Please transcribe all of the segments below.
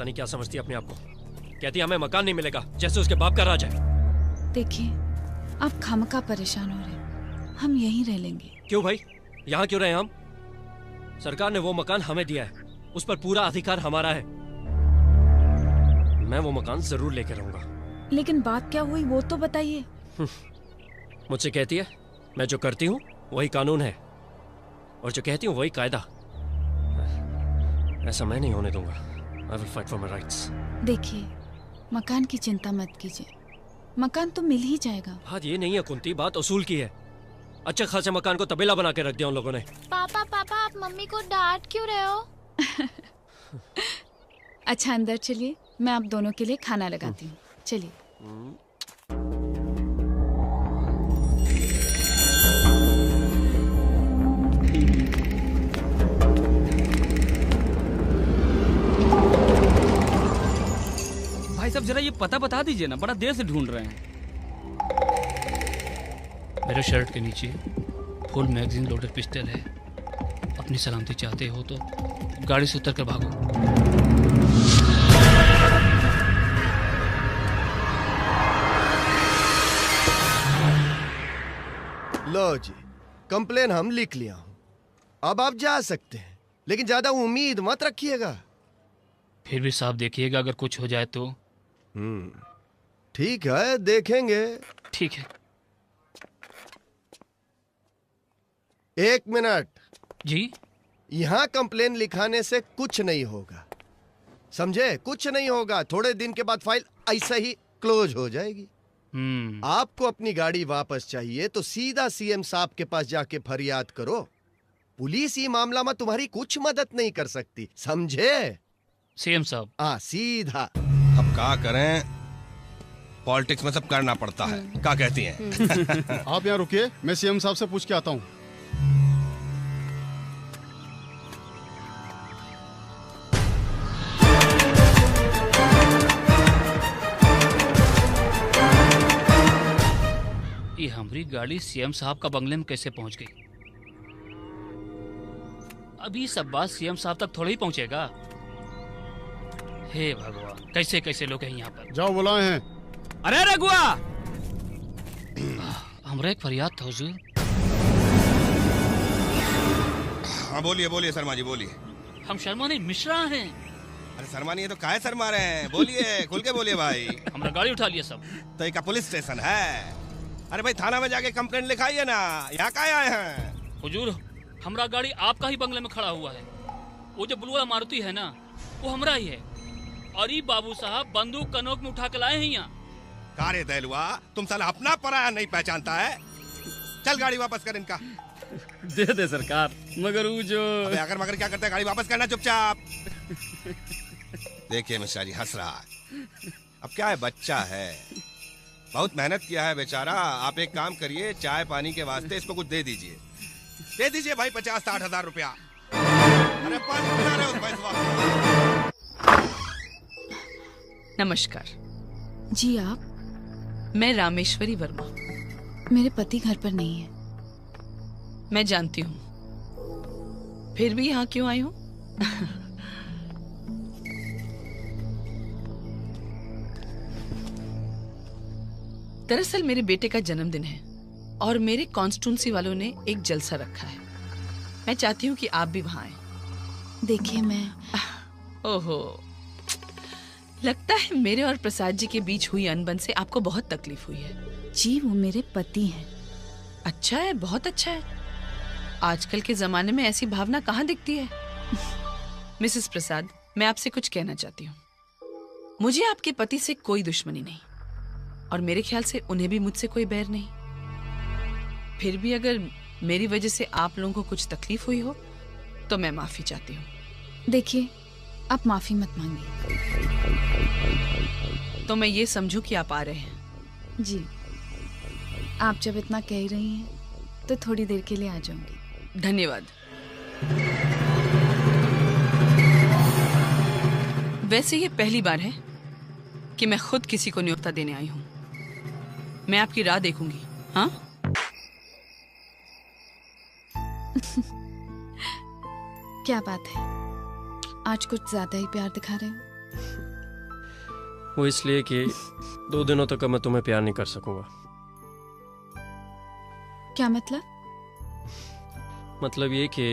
नहीं क्या समझती है अपने आप को। कहती है हमें मकान नहीं मिलेगा, जैसे उसके बाप का राज है। देखिए, आप खामखा परेशान हो रहे हैं, हम यहीं रह लेंगे। क्यों भाई, यहाँ क्यों रहे हम? सरकार ने वो मकान हमें दिया है, उस पर पूरा अधिकार हमारा है। मैं वो मकान जरूर लेकर रहूंगा। लेकिन बात क्या हुई वो तो बताइए। मुझसे कहती है, मैं जो करती हूँ वही कानून है, और जो कहती हूँ वही कायदा। ऐसा मैं नहीं होने दूंगा। I will fight for my rights. देखिए, मकान की चिंता मत कीजिए, मकान तो मिल ही जाएगा। बात ये नहीं है कुंती, बात उसूल की है। अच्छा खासा मकान को तबेला बना के रख दिया उन लोगों ने। पापा पापा, आप मम्मी को डांट क्यों रहे हो? अच्छा अंदर चलिए, मैं आप दोनों के लिए खाना लगाती हूँ। चलिए। भाई साहब जरा ये पता बता दीजिए ना, बड़ा देर से ढूंढ रहे हैं। मेरे शर्ट के नीचे फुल मैगजीन लोडेड पिस्टल है। अपनी सलामती चाहते हो तो गाड़ी से उतर कर भागो। लो जी, कंप्लेन हम लिख लिया हूं। अब आप जा सकते हैं, लेकिन ज्यादा उम्मीद मत रखिएगा। फिर भी साफ देखिएगा, अगर कुछ हो जाए तो। ठीक है, देखेंगे। ठीक है। 1 मिनट जी। यहाँ कंप्लेन लिखाने से कुछ नहीं होगा, समझे? कुछ नहीं होगा। थोड़े दिन के बाद फाइल ऐसा ही क्लोज हो जाएगी। आपको अपनी गाड़ी वापस चाहिए तो सीधा सीएम साहब के पास जाके फरियाद करो। पुलिस ये मामला में तुम्हारी कुछ मदद नहीं कर सकती, समझे? सीएम साहब। हाँ, सीधा। अब क्या करें, पॉलिटिक्स में सब करना पड़ता है। क्या कहती हैं? आप यहाँ रुकिए, मैं सीएम साहब से पूछ के आता हूँ। ये हमारी गाड़ी सीएम साहब का बंगले में कैसे पहुंच गई? अभी सब बात सीएम साहब तक थोड़ा ही पहुंचेगा। हे भगवान, कैसे कैसे लोग हैं यहाँ पर। जाओ बुलाए हैं। अरे रघुआ, हमरा एक फरियाद था हुजूर। हाँ बोलिए बोलिए शर्मा जी बोलिए। हम शर्मा नहीं मिश्रा हैं। अरे शर्मा नहीं है तो काहे शर्मा रहे हैं? बोलिए, खुल के बोलिए भाई। हमरा गाड़ी उठा लिया सब। तो एक पुलिस स्टेशन है। अरे भाई थाना में जाके कंप्लेंट लिखाइए ना, यहाँ काहे आए हैं? हुजूर, हमरा गाड़ी आपका ही बंगले में खड़ा हुआ है। वो जो बुलवाला मारुति है ना, वो हमरा ही है। और ये बाबू साहब बंदूक कनोक में उठा के लाए हैं यहाँ। कारे दैलुआ, तुम साला अपना पराया नहीं पहचानता है। चल गाड़ी वापस कर इनका। दे दे सरकार, मगर वो जो अगर मगर क्या करते हैं, गाड़ी वापस करना चुपचाप। देखिए मिश्रा जी हंस रहा है। अब क्या है, बच्चा है, बहुत मेहनत किया है बेचारा। आप एक काम करिए, चाय पानी के वास्ते इसको कुछ दे दीजिए। दे दीजिए भाई 50-60 हजार रुपया। अरे पानी पिला रहे हो भाई साहब। नमस्कार जी। आप? मैं रामेश्वरी वर्मा। मेरे पति घर पर नहीं है। मैं जानती हूँ, फिर भी यहाँ क्यों आई हूँ? दरअसल मेरे बेटे का जन्मदिन है और मेरे कॉन्स्टिट्यूंसी वालों ने एक जलसा रखा है। मैं चाहती हूँ कि आप भी वहाँ आए। देखिए मैं... ओहो, लगता है मेरे और प्रसाद जी के बीच हुई अनबन से आपको बहुत तकलीफ हुई है। जी, वो मेरे पति हैं। अच्छा है, बहुत अच्छा है। आजकल के जमाने में ऐसी भावना कहाँ दिखती है। मिसेस प्रसाद, मैं आपसे कुछ कहना चाहती हूँ। मुझे आपके पति से कोई दुश्मनी नहीं और मेरे ख्याल से उन्हें भी मुझसे कोई बैर नहीं। फिर भी अगर मेरी वजह से आप लोगों को कुछ तकलीफ हुई हो तो मैं माफी चाहती हूँ। देखिए, आप माफी मत मांगिए। तो मैं ये समझूं कि आप आ रहे हैं? जी, आप जब इतना कह रही हैं तो थोड़ी देर के लिए आ जाऊंगी। धन्यवाद। वैसे ये पहली बार है कि मैं खुद किसी को न्योता देने आई हूँ। मैं आपकी राह देखूंगी। हाँ? क्या बात है, आज कुछ ज्यादा ही प्यार दिखा रहे हो? वो इसलिए कि 2 दिनों तक मैं तुम्हें प्यार नहीं कर सकूंगा। क्या मतलब? मतलब ये कि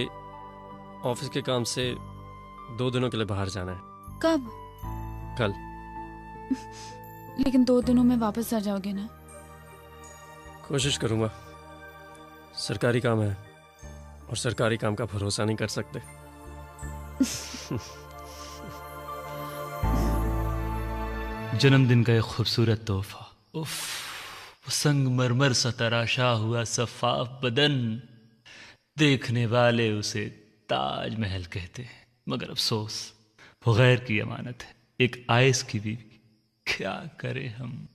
ऑफिस के काम से 2 दिनों के लिए बाहर जाना है। कब? कल। लेकिन 2 दिनों में वापस आ जाओगे ना? कोशिश करूंगा। सरकारी काम है और सरकारी काम का भरोसा नहीं कर सकते। जन्मदिन का एक खूबसूरत तोहफा। उफ, वो संगमरमर सा तराशा हुआ सफाफ बदन, देखने वाले उसे ताजमहल कहते हैं, मगर अफसोस वो गैर की अमानत है, एक आयस की बीवी। क्या करें हम।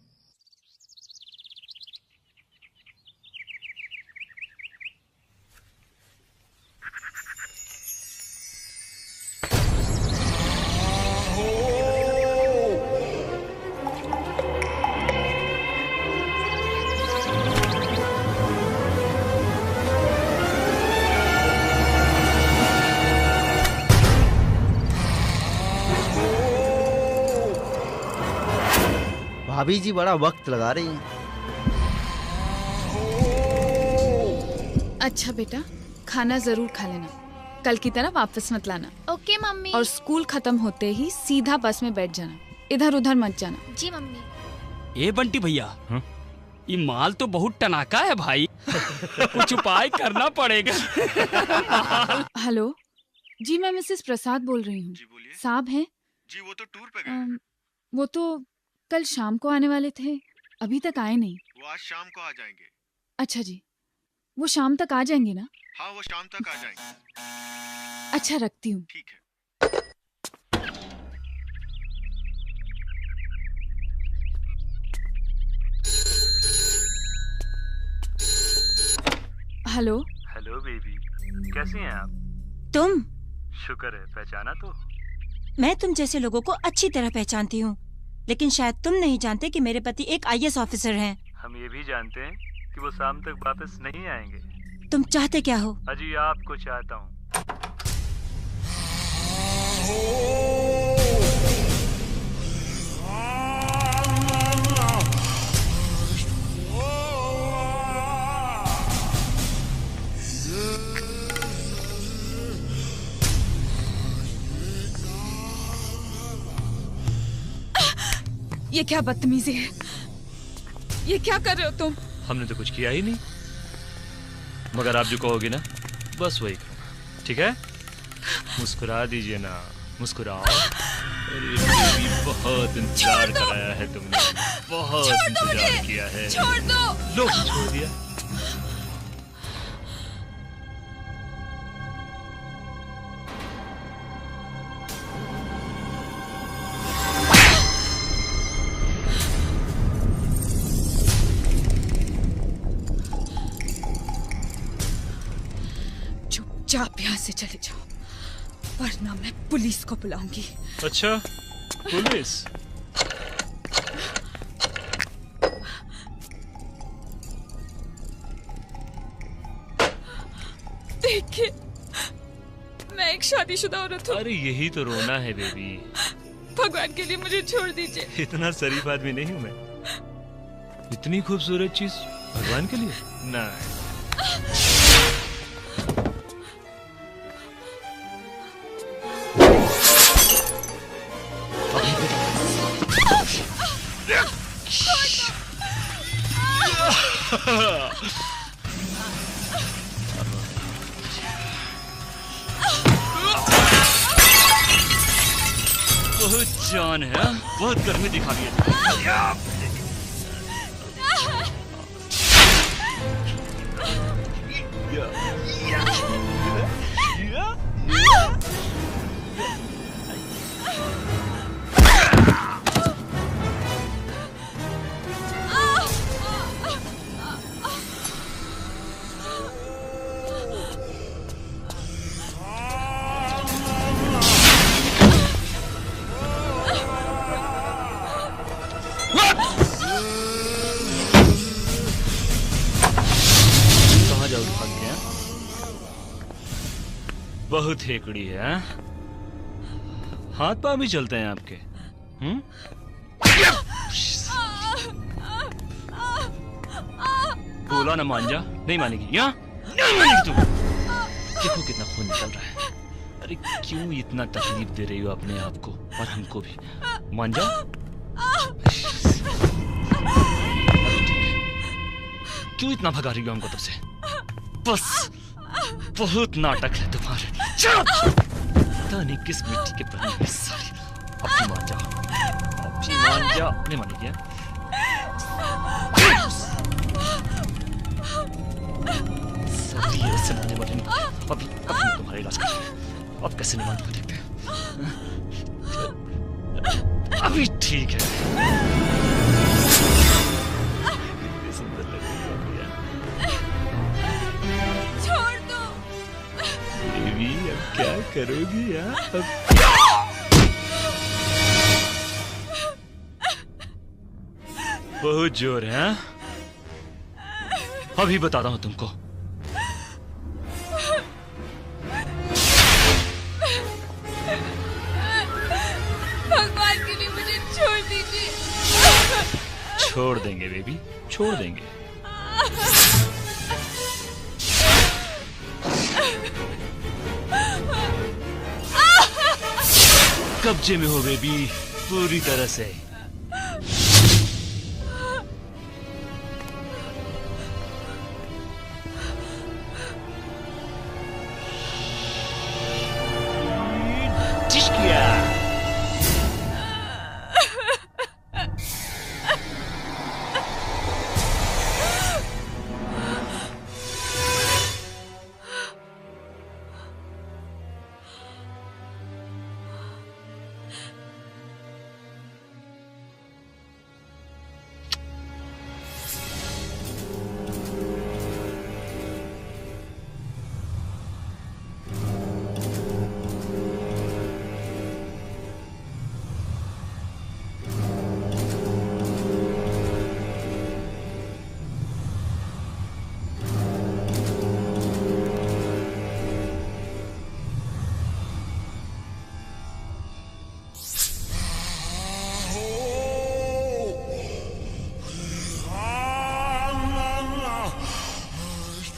भाभी जी बड़ा वक्त लगा रही हैं। अच्छा बेटा, खाना जरूर खा लेना, कल की तरह वापस मत लाना। Okay mummy. और स्कूल खत्म होते ही सीधा बस में बैठ जाना, इधर उधर मत जाना। जी मम्मी। ए बंटी भैया, ये माल तो बहुत टनाका है भाई। कुछ उपाय करना पड़ेगा। हेलो जी, मैं मिसेस प्रसाद बोल रही हूँ। साहब हैं? जी वो तो टूर पे गए। वो तो कल शाम को आने वाले थे, अभी तक आए नहीं। वो आज शाम को आ जाएंगे। अच्छा जी, वो शाम तक आ जाएंगे ना? हाँ वो शाम तक आ जाएंगे। अच्छा रखती हूँ। ठीक है। हेलो। हेलो बेबी, कैसी हैं आप? तुम? शुक्र है, पहचाना तो। मैं तुम जैसे लोगों को अच्छी तरह पहचानती हूँ, लेकिन शायद तुम नहीं जानते कि मेरे पति एक IAS ऑफिसर हैं। हम ये भी जानते हैं कि वो शाम तक वापस नहीं आएंगे। तुम चाहते क्या हो? अजी आपको चाहता हूँ। ये क्या बदतमीजी है? ये क्या कर रहे हो तुम? हमने तो कुछ किया ही नहीं, मगर आप जो कहोगे ना बस वही करो, ठीक है? मुस्कुरा दीजिए ना, मुस्कुराओ। अरे बेबी, बहुत इंतजार कराया है तुमने, बहुत इंतजार किया है। छोड़ दो। लो, छोड़ दिया। आप यहाँ से चले जाओ, वरना मैं पुलिस को बुलाऊंगी। अच्छा, पुलिस? देखिए, मैं एक शादीशुदा औरत हूँ। अरे यही तो रोना है बेबी। भगवान के लिए मुझे छोड़ दीजिए। इतना शरीफ आदमी नहीं हूँ मैं। इतनी खूबसूरत चीज भगवान के लिए ना। बहुत जान है, बहुत गर्मी दिखा दिया। बहुत हेकड़ी है, हाथ पांव भी चलते हैं आपके। बोला ना मान जा, नहीं मानेगी, यहाँ नहीं मानेगी तू। देखो कितना खून निकल रहा है। अरे क्यों इतना तकलीफ दे रही हो अपने आप को और हमको भी? मान जा। क्यों इतना भगा रही हो हमको तब से? बस बहुत नाटक है तुम्हारे। पता नहीं किस मिट्टी के बने हैं सारी। अब भी मान जा, अब भी मान जा। नहीं मानेगी? सारी ऐसे माने वाले नहीं। अभी तुम्हारे इलाज करेंगे। अब कैसे नहीं मानूंगा, देखते हैं। अभी ठीक है। सुंदर लग रही हो यार। छोड़ दो। बेबी अब क्या करोगी यार? अब बहुत जोर है। हाँ? अभी बताता हूं तुमको। भगवान के लिए मुझे छोड़ दीजिए। छोड़ देंगे बेबी, छोड़ देंगे। कब्जे में हो बेबी, पूरी तरह से।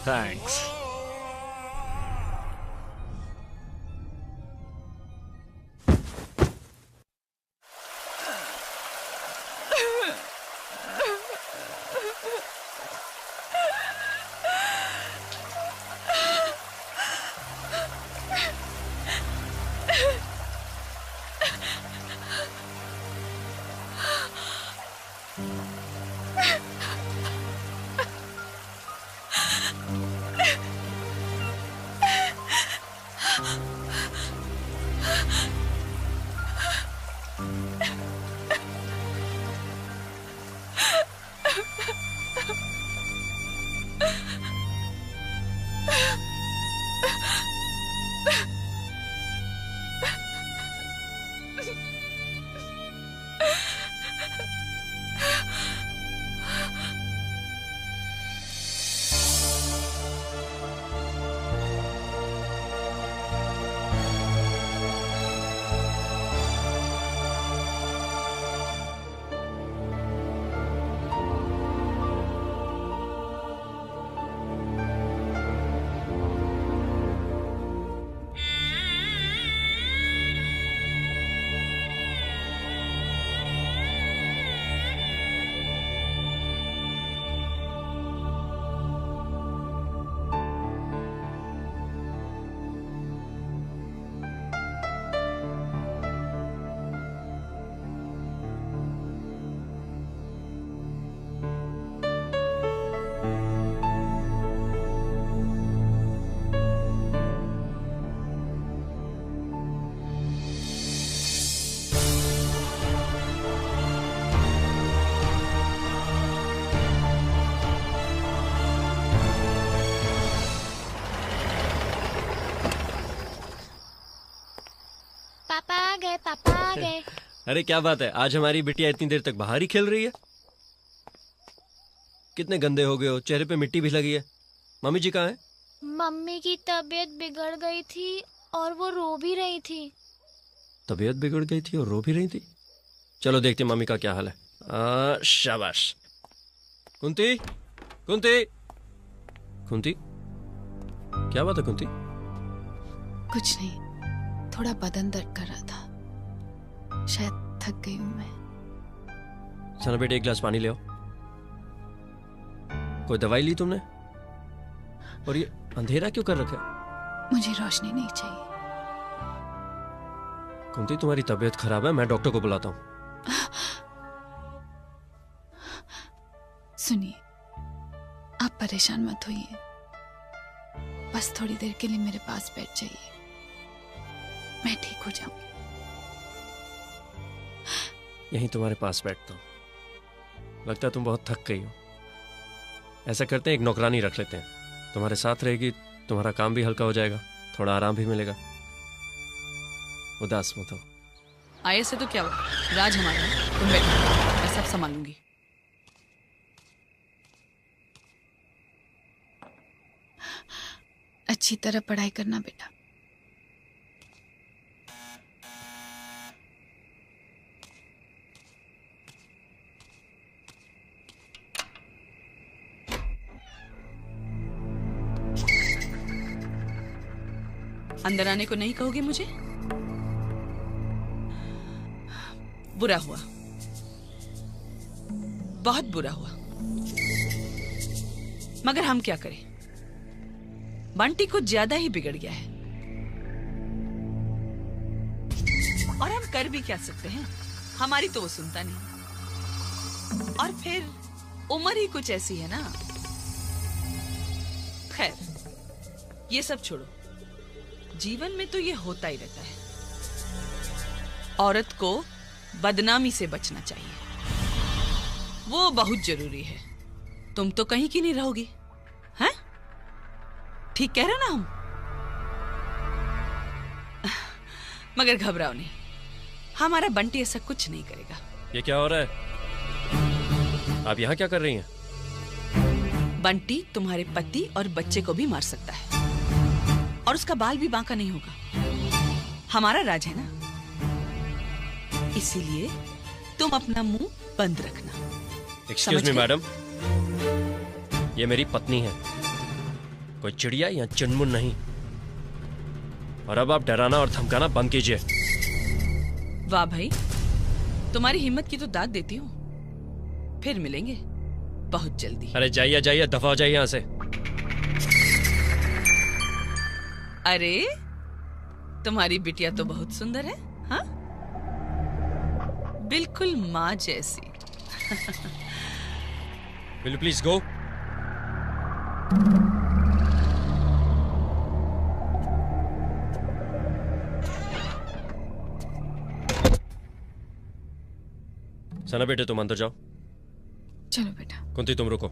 Thanks. पापा आ गए। अरे क्या बात है, आज हमारी बिटिया इतनी देर तक बाहर ही खेल रही है। कितने गंदे हो गए हो, चेहरे पे मिट्टी भी लगी है। मम्मी जी कहाँ हैं? मम्मी की तबीयत बिगड़ गई थी और वो रो भी रही थी। तबीयत बिगड़ गई थी और रो भी रही थी? चलो देखते हैं मम्मी का क्या हाल है। शाबाश। कुंती, कुंती, कुंती, क्या बात है कुंती? कुछ नहीं, थोड़ा बदन दर्द कर रहा था, शायद थक गई हूं मैं। सना बेटे एक गिलास पानी ले आओ। कोई दवाई ली तुमने? और ये अंधेरा क्यों कर रखा है? मुझे रोशनी नहीं चाहिए। कुंती तुम्हारी तबीयत खराब है, मैं डॉक्टर को बुलाता हूँ। सुनिए, आप परेशान मत होइए, बस थोड़ी देर के लिए मेरे पास बैठ जाइए, मैं ठीक हो जाऊंगी। यहीं तुम्हारे पास बैठता हूँ। लगता है तुम बहुत थक गई हो। ऐसा करते हैं, एक नौकरानी रख लेते हैं, तुम्हारे साथ रहेगी, तुम्हारा काम भी हल्का हो जाएगा, थोड़ा आराम भी मिलेगा। उदास मत हो। आए से तो क्या हुआ, राज हमारा है, तुम बैठो, मैं सब संभालूंगी। अच्छी तरह पढ़ाई करना बेटा। अंदर आने को नहीं कहोगे मुझे? बुरा हुआ, बहुत बुरा हुआ, मगर हम क्या करें, बंटी कुछ ज्यादा ही बिगड़ गया है और हम कर भी क्या सकते हैं, हमारी तो वो सुनता नहीं, और फिर उम्र ही कुछ ऐसी है ना। खैर, ये सब छोड़ो, जीवन में तो ये होता ही रहता है, औरत को बदनामी से बचना चाहिए, वो बहुत जरूरी है। तुम तो कहीं की नहीं रहोगी, हैं? ठीक कह रहे हो ना हम? मगर घबराओ नहीं, हमारा बंटी ऐसा कुछ नहीं करेगा। ये क्या हो रहा है? आप यहाँ क्या कर रही हैं? बंटी तुम्हारे पति और बच्चे को भी मार सकता है और उसका बाल भी बांका नहीं होगा। हमारा राज है ना, इसीलिए तुम अपना मुंह बंद रखना। एक्सक्यूज मी मैडम, ये मेरी पत्नी है, कोई चिड़िया या चुनमुन नहीं। और अब आप डराना और धमकाना बंद कीजिए। वाह भाई, तुम्हारी हिम्मत की तो दाद देती हूँ। फिर मिलेंगे बहुत जल्दी। अरे जाइए जाइए, दफा हो जाइए यहाँ से। अरे तुम्हारी बिटिया तो बहुत सुंदर है, हाँ? बिल्कुल माँ जैसी। Will you please go? Sana बेटे तुम अंदर जाओ। चलो बेटा। कुंती तुम रुको।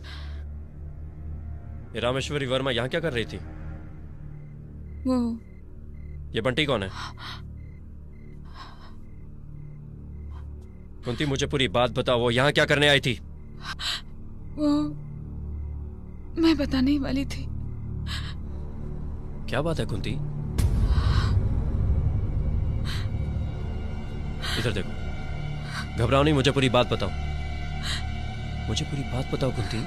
ये रामेश्वरी वर्मा यहाँ क्या कर रही थी? वो ये बंटी कौन है? कुंती मुझे पूरी बात बताओ, वो यहाँ क्या करने आई थी? वो मैं बताने ही वाली थी। क्या बात है कुंती? इधर देखो, घबराओ नहीं, मुझे पूरी बात बताओ, मुझे पूरी बात बताओ कुंती।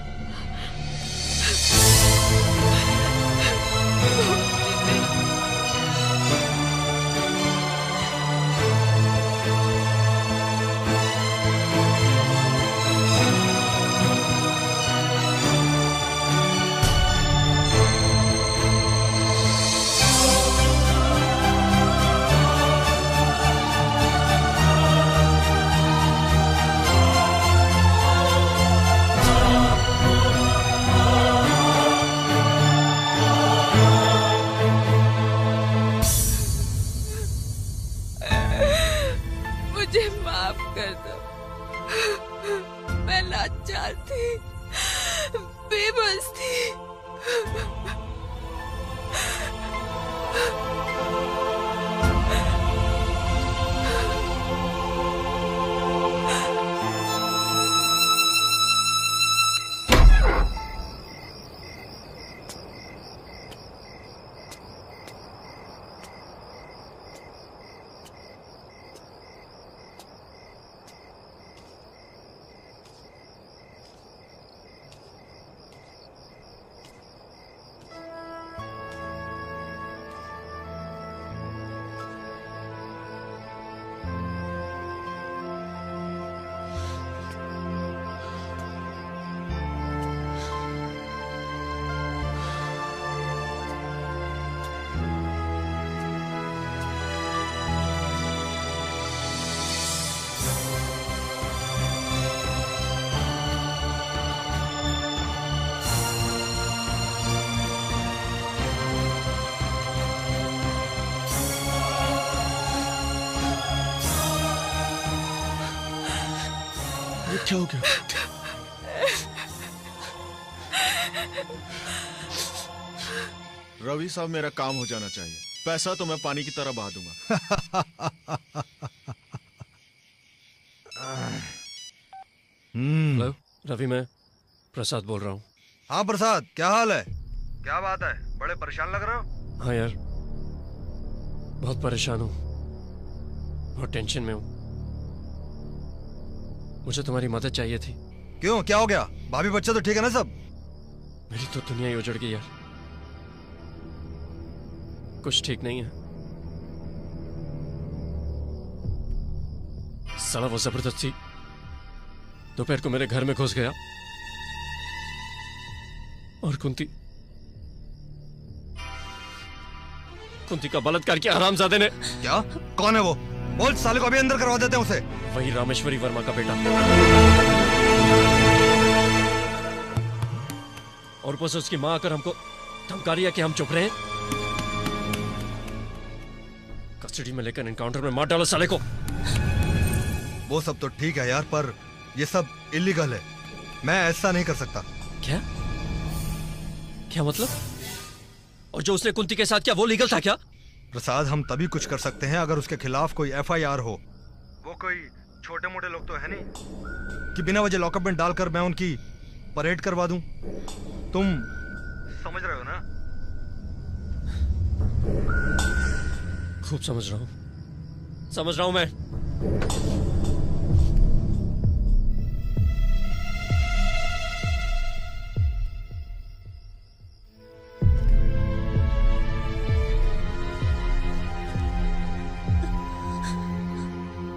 मुझे माफ कर दो, मैं लाचार थी, बेबस थी। क्या हो गया? रवि साहब, मेरा काम हो जाना चाहिए। पैसा तो मैं पानी की तरह बहा दूंगा। हेलो रवि, मैं प्रसाद बोल रहा हूँ। हाँ प्रसाद, क्या हाल है? क्या बात है, बड़े परेशान लग रहे हो? हाँ यार, बहुत परेशान हूँ, बहुत टेंशन में हूँ। मुझे तुम्हारी मदद चाहिए थी। क्यों, क्या हो गया? भाभी बच्चा तो ठीक है ना सब? मेरी तो दुनिया ही उजड़ गई यार, कुछ ठीक नहीं है। साला वो जबरदस्ती दोपहर को मेरे घर में घुस गया और कुंती का बलात्कार किया हरामजादे ने। क्या? कौन है वो? बोल, साले को अभी अंदर करवा देते हैं उसे। वही रामेश्वरी वर्मा का बेटा। और ऊपर से उसकी मां आकर हमको धमका रही है कि हम चुप रहे। कस्टडी में लेकर एनकाउंटर में मार डालो साले को। वो सब तो ठीक है यार, पर ये सब इलीगल है। मैं ऐसा नहीं कर सकता। क्या क्या मतलब? और जो उसने कुंती के साथ किया वो लीगल था क्या? प्रसाद, हम तभी कुछ कर सकते हैं अगर उसके खिलाफ कोई FIR हो। वो कोई छोटे मोटे लोग तो है नहीं कि बिना वजह लॉकअप में डालकर मैं उनकी परेड करवा दूं। तुम समझ रहे हो ना? खूब समझ रहा हूं मैं।